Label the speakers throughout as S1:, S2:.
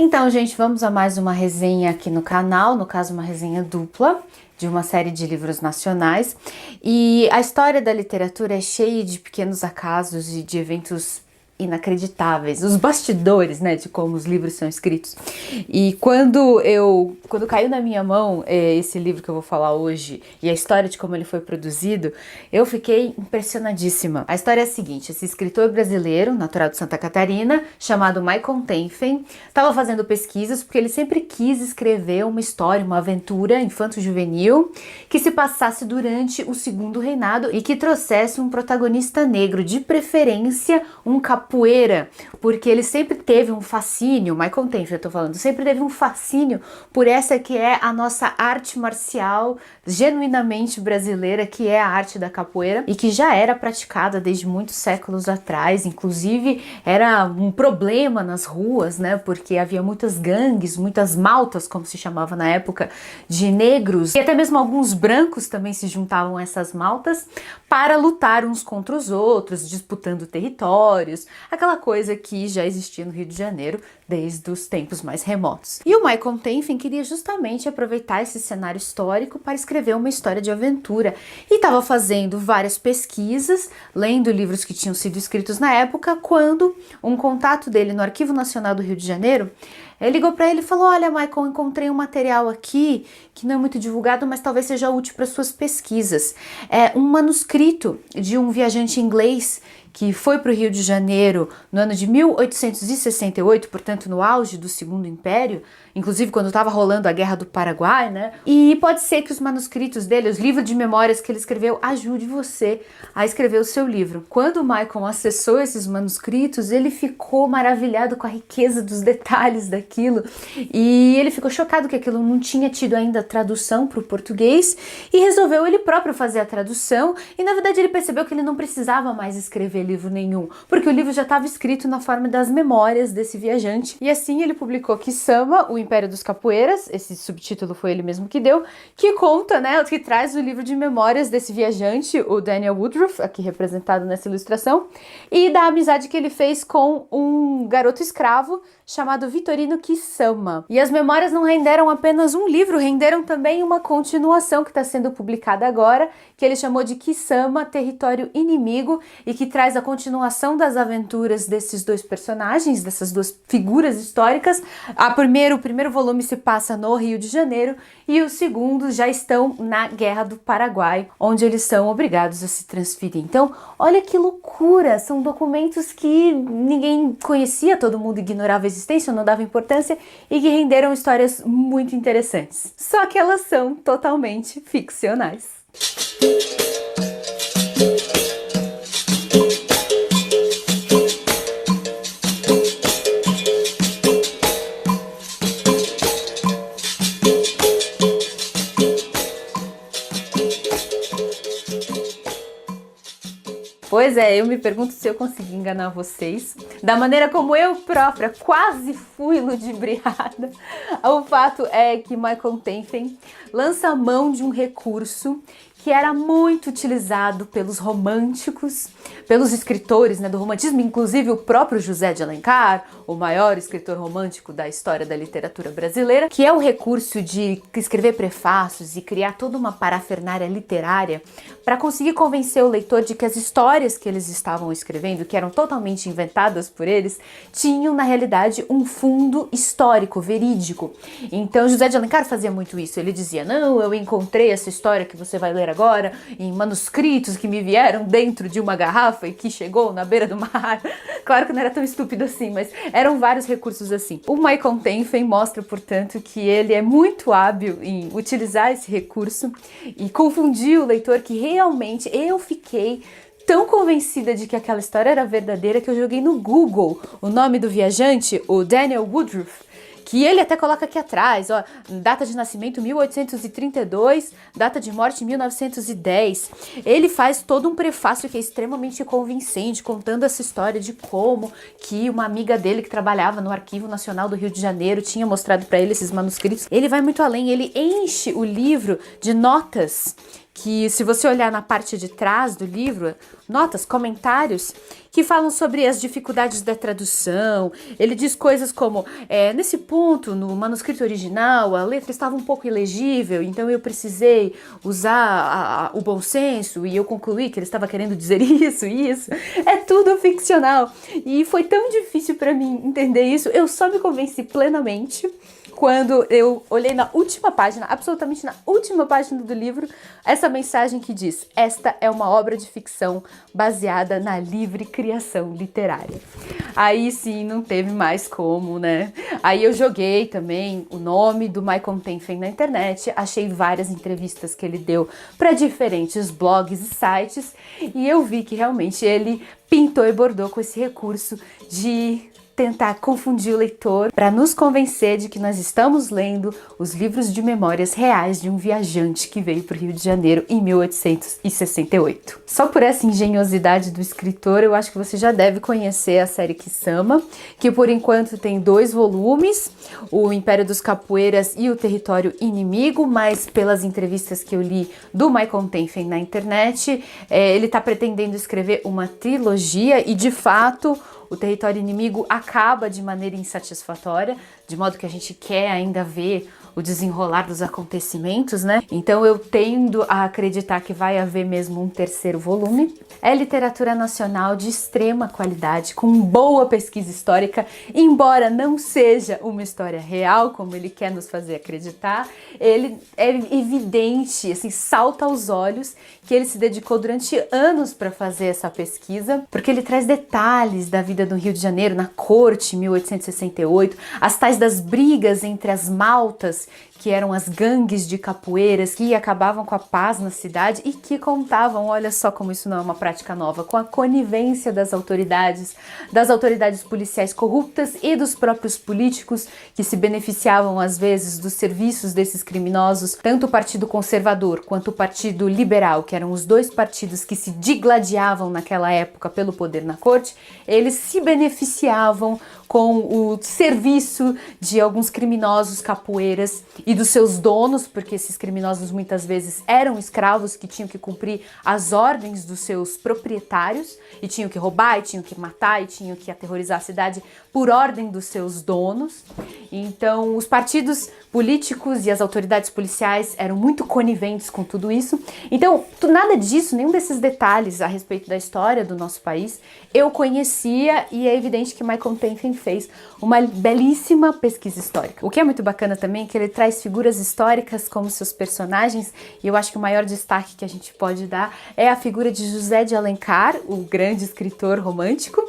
S1: Então, gente, vamos a mais uma resenha aqui no canal, no caso uma resenha dupla de uma série de livros nacionais. E a história da literatura é cheia de pequenos acasos e de eventos inacreditáveis, os bastidores, né, de como os livros são escritos. E quando caiu na minha mão esse livro que eu vou falar hoje e a história de como ele foi produzido, eu fiquei impressionadíssima. A história é a seguinte: esse escritor brasileiro, natural de Santa Catarina, chamado Michael Tenfen, estava fazendo pesquisas porque ele sempre quis escrever uma história, uma aventura infanto-juvenil que se passasse durante o Segundo Reinado e que trouxesse um protagonista negro, de preferência um capoeira, porque ele sempre teve um fascínio, Michael Tenfen eu tô falando, sempre teve um fascínio por essa que é a nossa arte marcial genuinamente brasileira, que é a arte da capoeira, e que já era praticada desde muitos séculos atrás. Inclusive era um problema nas ruas, né, porque havia muitas gangues, muitas maltas, como se chamava na época, de negros, e até mesmo alguns brancos também se juntavam a essas maltas para lutar uns contra os outros, disputando territórios, aquela coisa que já existia no Rio de Janeiro desde os tempos mais remotos. E o Michael Tenfen queria justamente aproveitar esse cenário histórico para escrever uma história de aventura, e estava fazendo várias pesquisas, lendo livros que tinham sido escritos na época, quando um contato dele no Arquivo Nacional do Rio de Janeiro ligou para ele e falou: olha, Michael, encontrei um material aqui que não é muito divulgado, mas talvez seja útil para suas pesquisas. É um manuscrito de um viajante inglês que foi para o Rio de Janeiro no ano de 1868, portanto no auge do Segundo Império, inclusive quando estava rolando a Guerra do Paraguai, né? E pode ser que os manuscritos dele, os livros de memórias que ele escreveu, ajude você a escrever o seu livro. Quando o Michael acessou esses manuscritos, ele ficou maravilhado com a riqueza dos detalhes daquilo, e ele ficou chocado que aquilo não tinha tido ainda tradução para o português, e resolveu ele próprio fazer a tradução. E na verdade ele percebeu que ele não precisava mais escrever livro nenhum, porque o livro já estava escrito na forma das memórias desse viajante. E assim ele publicou Kisama, o Império dos Capoeiras, esse subtítulo foi ele mesmo que deu, que conta, né, que traz o livro de memórias desse viajante, o Daniel Woodruff, aqui representado nessa ilustração, e da amizade que ele fez com um garoto escravo chamado Vitorino Kisama. E as memórias não renderam apenas um livro, renderam também uma continuação que está sendo publicada agora, que ele chamou de Kisama, Território Inimigo, e que traz a continuação das aventuras desses dois personagens, dessas duas figuras históricas. O primeiro volume se passa no Rio de Janeiro e os segundos já estão na Guerra do Paraguai, onde eles são obrigados a se transferir. Então, olha que loucura! São documentos que ninguém conhecia, todo mundo ignorava a existência, não dava importância, e que renderam histórias muito interessantes. Só que elas são totalmente ficcionais. Pois é, eu me pergunto se eu consegui enganar vocês, da maneira como eu própria quase fui ludibriada. O fato é que Michael Tenfen lança a mão de um recurso que era muito utilizado pelos românticos, pelos escritores, né, do romantismo, inclusive o próprio José de Alencar, o maior escritor romântico da história da literatura brasileira, que é o recurso de escrever prefácios e criar toda uma parafernália literária para conseguir convencer o leitor de que as histórias que eles estavam escrevendo, que eram totalmente inventadas por eles, tinham na realidade um fundo histórico, verídico. Então José de Alencar fazia muito isso. Ele dizia: não, eu encontrei essa história que você vai ler agora em manuscritos que me vieram dentro de uma garrafa e que chegou na beira do mar. Claro que não era tão estúpido assim, mas eram vários recursos assim. O Michael Tenfen mostra, portanto, que ele é muito hábil em utilizar esse recurso e confundir o leitor, que realmente eu fiquei tão convencida de que aquela história era verdadeira que eu joguei no Google o nome do viajante, o Daniel Woodruff, que ele até coloca aqui atrás, ó, data de nascimento 1832, data de morte 1910. Ele faz todo um prefácio que é extremamente convincente, contando essa história de como que uma amiga dele que trabalhava no Arquivo Nacional do Rio de Janeiro tinha mostrado para ele esses manuscritos. Ele vai muito além, ele enche o livro de notas que, se você olhar na parte de trás do livro, notas, comentários que falam sobre as dificuldades da tradução. Ele diz coisas como, nesse ponto, no manuscrito original, a letra estava um pouco ilegível, então eu precisei usar o bom senso e eu concluí que ele estava querendo dizer isso e isso. É tudo ficcional. E foi tão difícil para mim entender isso, eu só me convenci plenamente quando eu olhei na última página, absolutamente na última página do livro, essa mensagem que diz: esta é uma obra de ficção baseada na livre criação literária. Aí sim, não teve mais como, né? Aí eu joguei também o nome do Michael Tenfen na internet, achei várias entrevistas que ele deu para diferentes blogs e sites, e eu vi que realmente ele pintou e bordou com esse recurso de tentar confundir o leitor para nos convencer de que nós estamos lendo os livros de memórias reais de um viajante que veio para o Rio de Janeiro em 1868. Só por essa engenhosidade do escritor, eu acho que você já deve conhecer a série Kisama, que por enquanto tem 2 volumes, o Império dos Capoeiras e o Território Inimigo, mas pelas entrevistas que eu li do Michael Tenfen na internet, ele está pretendendo escrever uma trilogia e, de fato, o Território Inimigo acaba de maneira insatisfatória, de modo que a gente quer ainda ver o desenrolar dos acontecimentos, né? Então eu tendo a acreditar que vai haver mesmo um 3º volume. É literatura nacional de extrema qualidade, com boa pesquisa histórica, embora não seja uma história real, como ele quer nos fazer acreditar, ele é evidente, assim, salta aos olhos que ele se dedicou durante anos para fazer essa pesquisa, porque ele traz detalhes da vida do Rio de Janeiro na corte, 1868, as tais das brigas entre as maltas, que eram as gangues de capoeiras que acabavam com a paz na cidade e que contavam, olha só como isso não é uma prática nova, com a conivência das autoridades policiais corruptas e dos próprios políticos que se beneficiavam às vezes dos serviços desses criminosos, tanto o Partido Conservador quanto o Partido Liberal, que eram os 2 partidos que se digladiavam naquela época pelo poder na corte, eles se beneficiavam com o serviço de alguns criminosos capoeiras e dos seus donos, porque esses criminosos muitas vezes eram escravos que tinham que cumprir as ordens dos seus proprietários e tinham que roubar, e tinham que matar, e tinham que aterrorizar a cidade por ordem dos seus donos. Então, os partidos políticos e as autoridades policiais eram muito coniventes com tudo isso. Então, nada disso, nenhum desses detalhes a respeito da história do nosso país, eu conhecia, e é evidente que Michael Tenfen fez uma belíssima pesquisa histórica. O que é muito bacana também é que ele traz figuras históricas como seus personagens, e eu acho que o maior destaque que a gente pode dar é a figura de José de Alencar, o grande escritor romântico,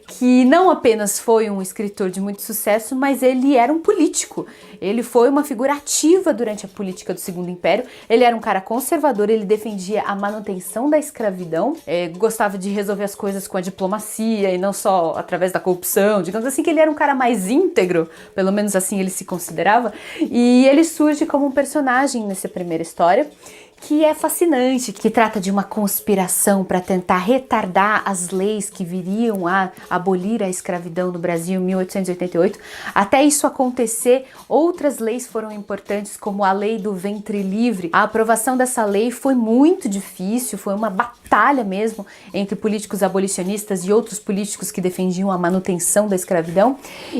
S1: que não apenas foi um escritor de muito sucesso, mas ele era um político. Ele foi uma figura ativa durante a política do Segundo Império. Ele era um cara conservador, ele defendia a manutenção da escravidão, gostava de resolver as coisas com a diplomacia e não só através da corrupção. Digamos assim que ele era um cara mais íntegro, pelo menos assim ele se considerava, e ele surge como um personagem nessa primeira história, que é fascinante, que trata de uma conspiração para tentar retardar as leis que viriam a abolir a escravidão no Brasil em 1888. Até isso acontecer, outras leis foram importantes, como a lei do ventre livre. A aprovação dessa lei foi muito difícil, foi uma batalha mesmo entre políticos abolicionistas e outros políticos que defendiam a manutenção da escravidão.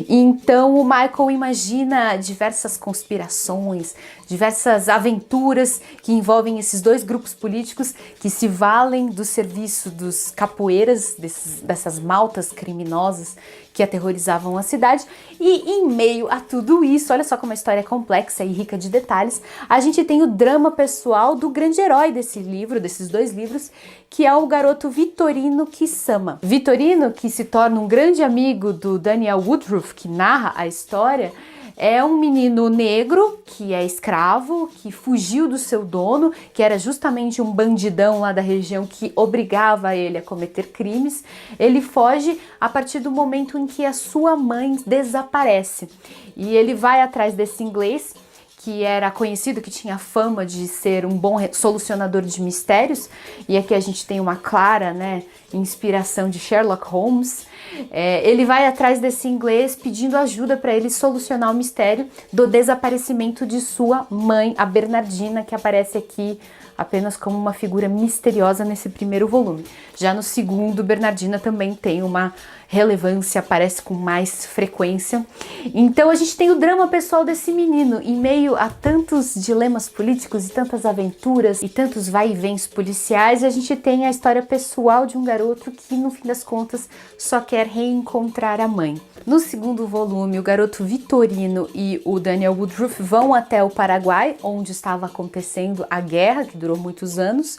S1: Então o Michael imagina diversas conspirações, diversas aventuras que envolvem esses 2 grupos políticos que se valem do serviço dos capoeiras, dessas maltas criminosas que aterrorizavam a cidade. E em meio a tudo isso, olha só como a história é complexa e rica de detalhes, a gente tem o drama pessoal do grande herói desse livro, desses 2 livros, que é o garoto Vitorino Kisama. Vitorino, que se torna um grande amigo do Daniel Woodruff, que narra a história, é um menino negro que é escravo, que fugiu do seu dono, que era justamente um bandidão lá da região que obrigava ele a cometer crimes. Ele foge a partir do momento em que a sua mãe desaparece. E ele vai atrás desse inglês que era conhecido, que tinha fama de ser um bom solucionador de mistérios, e aqui a gente tem uma clara, né, inspiração de Sherlock Holmes. Ele vai atrás desse inglês pedindo ajuda para ele solucionar o mistério do desaparecimento de sua mãe, a Bernardina, que aparece aqui apenas como uma figura misteriosa nesse primeiro volume. Já no segundo, Bernardina também tem uma relevância, aparece com mais frequência. Então a gente tem o drama pessoal desse menino, em meio a tantos dilemas políticos e tantas aventuras e tantos vai e vens policiais, a gente tem a história pessoal de um garoto que, no fim das contas, só quer reencontrar a mãe. No segundo volume, o garoto Vitorino e o Daniel Woodruff vão até o Paraguai, onde estava acontecendo a guerra, que durou muitos anos,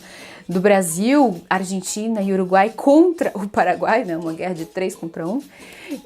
S1: do Brasil, Argentina e Uruguai contra o Paraguai, né? Uma guerra de 3 contra 1.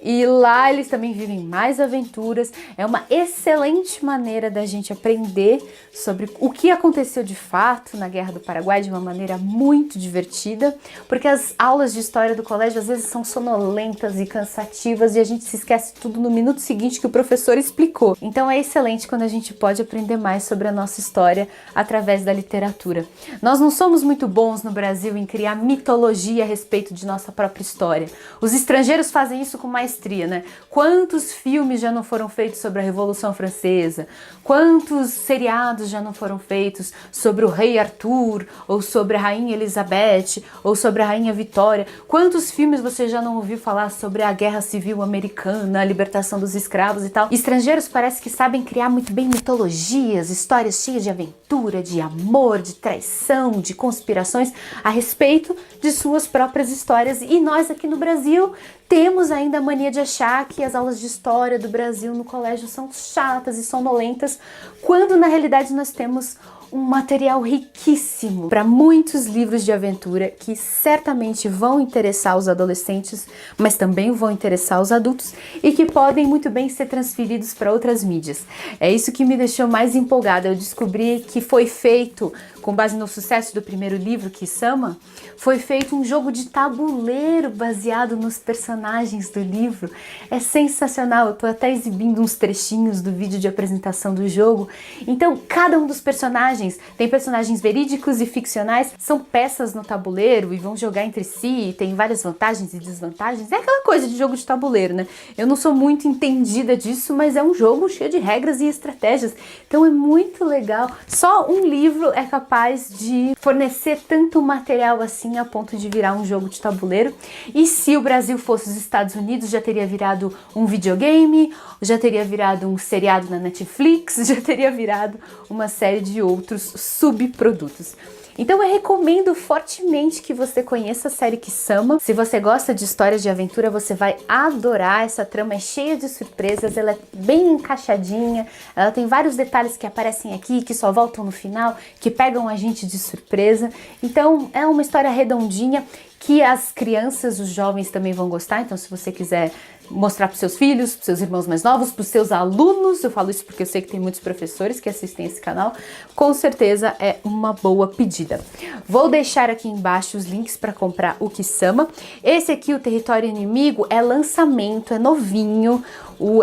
S1: E lá eles também vivem mais aventuras. É uma excelente maneira da gente aprender sobre o que aconteceu de fato na Guerra do Paraguai de uma maneira muito divertida, porque as aulas de história do colégio às vezes são sonolentas e cansativas e a gente se esquece tudo no minuto seguinte que o professor explicou. Então é excelente quando a gente pode aprender mais sobre a nossa história através da literatura. Nós não somos muito bons no Brasil em criar mitologia a respeito de nossa própria história. Os estrangeiros fazem isso com maestria, né? Quantos filmes já não foram feitos sobre a Revolução Francesa? Quantos seriados já não foram feitos sobre o rei Arthur, ou sobre a rainha Elizabeth, ou sobre a rainha Vitória? Quantos filmes você já não ouviu falar sobre a Guerra Civil Americana, a libertação dos escravos e tal? Estrangeiros parece que sabem criar muito bem mitologias, histórias cheias de aventura, de amor, de traição, de conspirações a respeito de suas próprias histórias. E nós aqui no Brasil temos ainda a mania de achar que as aulas de história do Brasil no colégio são chatas e sonolentas, quando na realidade nós temos um material riquíssimo para muitos livros de aventura que certamente vão interessar os adolescentes, mas também vão interessar os adultos e que podem muito bem ser transferidos para outras mídias. É isso que me deixou mais empolgada. Eu descobri que foi feito, com base no sucesso do primeiro livro, Kisama, foi feito um jogo de tabuleiro baseado nos personagens do livro. É sensacional, eu tô até exibindo uns trechinhos do vídeo de apresentação do jogo. Então, cada um dos personagens, tem personagens verídicos e ficcionais, são peças no tabuleiro e vão jogar entre si, tem várias vantagens e desvantagens. É aquela coisa de jogo de tabuleiro, né? Eu não sou muito entendida disso, mas é um jogo cheio de regras e estratégias. Então é muito legal. Só um livro é capaz de fornecer tanto material assim a ponto de virar um jogo de tabuleiro. E se o Brasil fosse os Estados Unidos, já teria virado um videogame, já teria virado um seriado na Netflix, já teria virado uma série de outros subprodutos. Então eu recomendo fortemente que você conheça a série Kisama. Se você gosta de histórias de aventura, você vai adorar. Essa trama é cheia de surpresas, ela é bem encaixadinha, ela tem vários detalhes que aparecem aqui, que só voltam no final, que pegam a gente de surpresa. Então é uma história redondinha que as crianças, os jovens também vão gostar. Então se você quiser mostrar para os seus filhos, para os seus irmãos mais novos, para os seus alunos, eu falo isso porque eu sei que tem muitos professores que assistem esse canal, com certeza é uma boa pedida. Vou deixar aqui embaixo os links para comprar o Kisama. Esse aqui, o Território Inimigo, é lançamento, é novinho.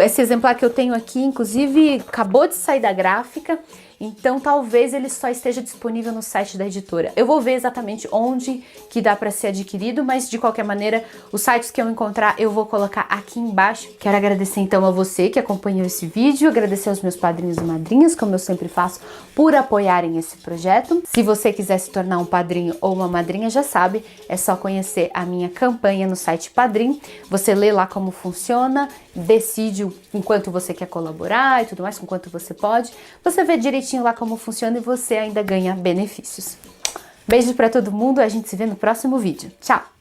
S1: Esse exemplar que eu tenho aqui, inclusive, acabou de sair da gráfica. Então talvez ele só esteja disponível no site da editora. Eu vou ver exatamente onde que dá para ser adquirido, mas de qualquer maneira, os sites que eu encontrar eu vou colocar aqui embaixo. Quero agradecer então a você que acompanhou esse vídeo, agradecer aos meus padrinhos e madrinhas, como eu sempre faço, por apoiarem esse projeto. Se você quiser se tornar um padrinho ou uma madrinha, já sabe, é só conhecer a minha campanha no site Padrim. Você lê lá como funciona, decide com quanto você quer colaborar e tudo mais, com quanto você pode. Você vê direitinho lá como funciona e você ainda ganha benefícios. Beijo pra todo mundo, a gente se vê no próximo vídeo. Tchau!